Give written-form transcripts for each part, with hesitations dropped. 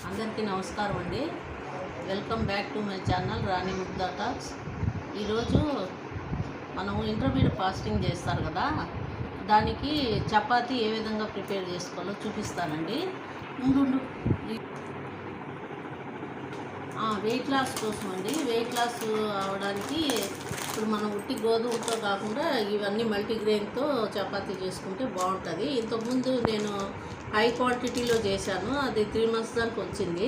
అందరికీ నమస్కారం అండి. Welcome back to my channel Rani Mugdha talks. ఈరోజు మనం ఇంటర్మీడియట్ ఫాస్టింగ్ చేస్తారు కదా, దానికి చపాతీ ఏ విధంగా ప్రిపేర్ చేసుకోవాలో చూపిస్తానండి. ఉండు వెయిట్ లాస్ కోసం అండి. వెయిట్ లాస్ అవ్వడానికి ఇప్పుడు మనం ఉట్టి గోధుమతో కాకుండా ఇవన్నీ మల్టీగ్రెయిన్తో చపాతీ చేసుకుంటే బాగుంటుంది. ఇంతకుముందు నేను హై క్వాంటిటీలో చేశాను, అది 3 months దానికి వచ్చింది.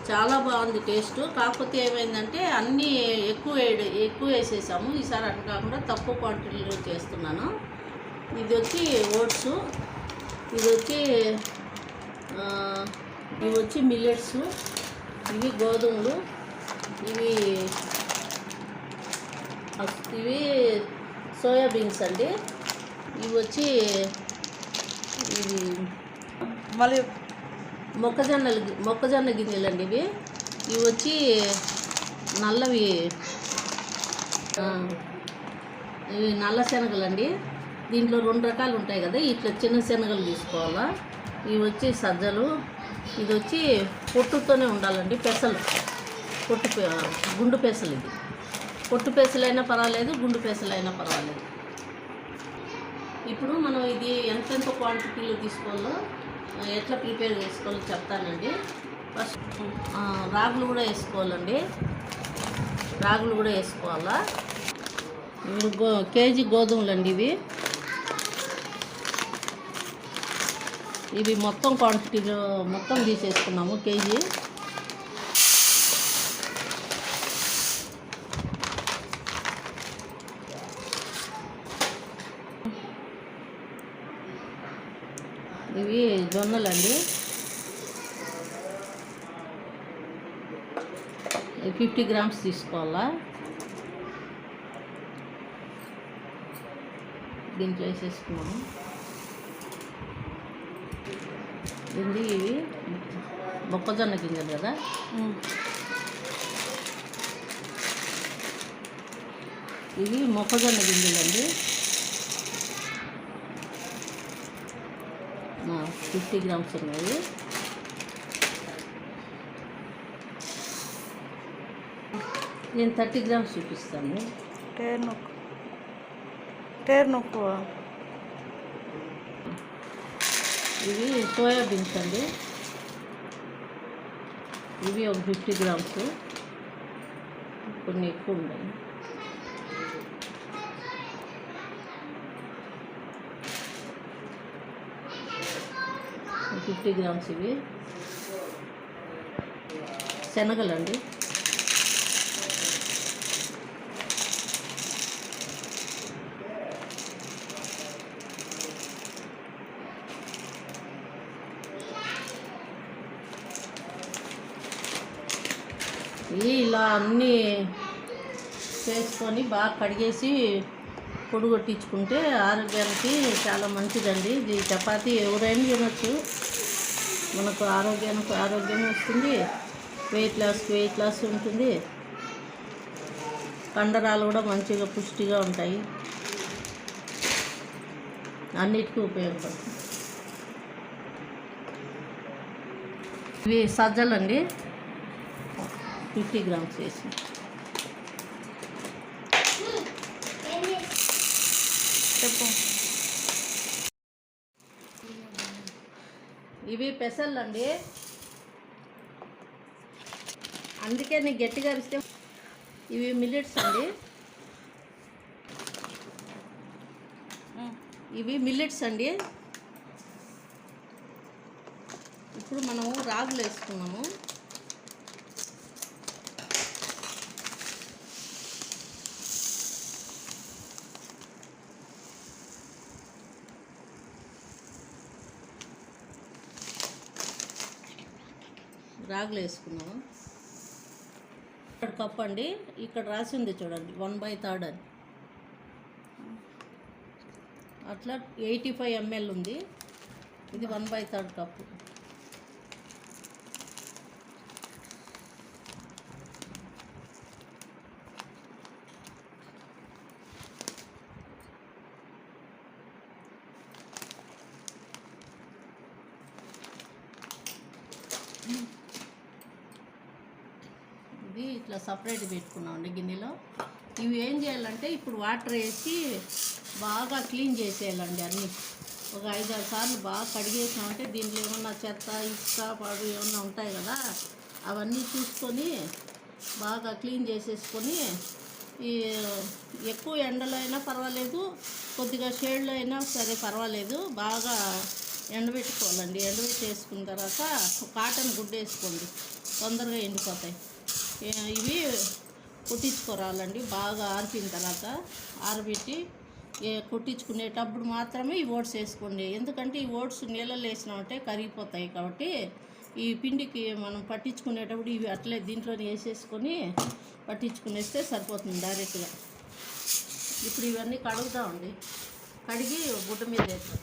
చాలా బాగుంది టేస్ట్. కాకపోతే ఏమైందంటే అన్నీ ఎక్కువ వేసేసాము. ఈసారి అట్లా కాకుండా తక్కువ క్వాంటిటీలో చేస్తున్నాను. ఇది వచ్చి ఓట్స్, ఇవి వచ్చి మిల్లెట్స్, ఇవి గోధుమలు, ఇవి సోయాబీన్స్ అండి. ఇవి వచ్చి మళ్ళీ మొక్కజొన్న గింజలు అండి. ఇవి వచ్చి నల్లవి, ఇవి నల్ల శనగలు అండి. దీంట్లో 2 రకాలు ఉంటాయి కదా, ఇట్లా చిన్న శనగలు తీసుకోవాలా. ఇవి వచ్చి సజ్జలు. ఇది వచ్చి పొట్టుతోనే ఉండాలండి, పెసలు, గుండు పెసలు. ఇది పొట్టు పెసలైనా పర్వాలేదు, గుండు పెసలైనా పర్వాలేదు. ఇప్పుడు మనం ఇది ఎంతెంత క్వాంటిటీలో తీసుకోవాలో, ఎట్లా ప్రిపేర్ చేసుకోవాలో చెప్తానండి. ఫస్ట్ రాగులు కూడా వేసుకోవాలండి. రాగులు కూడా వేసుకోవాలా. కేజీ గోధుమలు అండి. ఇవి మొత్తం క్వాంటిటీలో మొత్తం తీసేసుకున్నాము, కేజీ. ఇవి జొన్నలండి. 50 grams తీసుకోవాలా. దీంట్లో వేసేసుకున్నాము. ఇవి మొక్కజొన్న గింజలు కదా, ఇవి మొక్కజొన్న గింజలండి. 50 grams ఉన్నాయి. నేను 30 grams చూపిస్తాను. ఇవి సోయాబీన్స్ అండి. ఇవి ఒక 50 grams, కొన్ని ఎక్కువ ఉన్నాయి. $50 grams. ఇవి శనగలండి. ఇవి ఇలా అన్నీ చేసుకొని బాగా కడిగేసి పొడి కొట్టించుకుంటే ఆరోగ్యానికి చాలా మంచిదండి. ఇది చపాతీ ఎవరైనా తినొచ్చు. మనకు ఆరోగ్యం వస్తుంది, వెయిట్ లాస్ ఉంటుంది, కండరాలు కూడా మంచిగా పుష్టిగా ఉంటాయి, అన్నిటికీ ఉపయోగపడుతుంది. ఇవి సజ్జలండి, 50 grams వేసి. చెప్పు. ఇవి పెసలు అండి. అందుకే నీకు గట్టిగా అరిస్తే. ఇవి మిల్లెట్స్ అండి. ఇవి మిల్లెట్స్ అండి. ఇప్పుడు మనము రాగులు వేసుకున్నాము. రాగులు వేసుకున్నాము. 1 cup అండి. ఇక్కడ రాసింది చూడండి, 1/3 అని. అట్లా 85 ml ఉంది. ఇది 1/3 cup. ఇట్లా సపరేట్ పెట్టుకున్నామండి గిన్నెలో. ఇవి ఏం చేయాలంటే ఇప్పుడు వాటర్ వేసి బాగా క్లీన్ చేసేయాలండి అన్నీ. ఒక 5-6 సార్లు బాగా కడిగేసామంటే దీంట్లో ఏమన్నా చెత్త ఇసుక పాడు ఏమన్నా ఉంటాయి కదా, అవన్నీ చూసుకొని బాగా క్లీన్ చేసేసుకొని ఈ ఎక్కువ ఎండలో అయినా పర్వాలేదు, కొద్దిగా షేడ్లో అయినా సరే పర్వాలేదు, బాగా ఎండబెట్టుకోవాలండి. ఎండబెట్టేసుకున్న తర్వాత కాటన్ గుడ్డ వేసుకోండి, తొందరగా ఎండిపోతాయి. ఇవి కుట్టించుకోరాలండి. బాగా ఆరిపోయిన తర్వాత ఆరబెట్టి కుట్టించుకునేటప్పుడు మాత్రమే ఈ ఓట్స్ వేసుకోండి. ఎందుకంటే ఈ ఓట్స్ నీళ్ళలో వేసినామంటే కరిగిపోతాయి. కాబట్టి ఈ పిండికి మనం పట్టించుకునేటప్పుడు ఇవి అట్లే దీంట్లోనే వేసేసుకొని పట్టించుకునేస్తే సరిపోతుంది డైరెక్ట్గా. ఇప్పుడు ఇవన్నీ కడుగుతామండి. కడిగి గుడ్డ మీద వేస్తాం.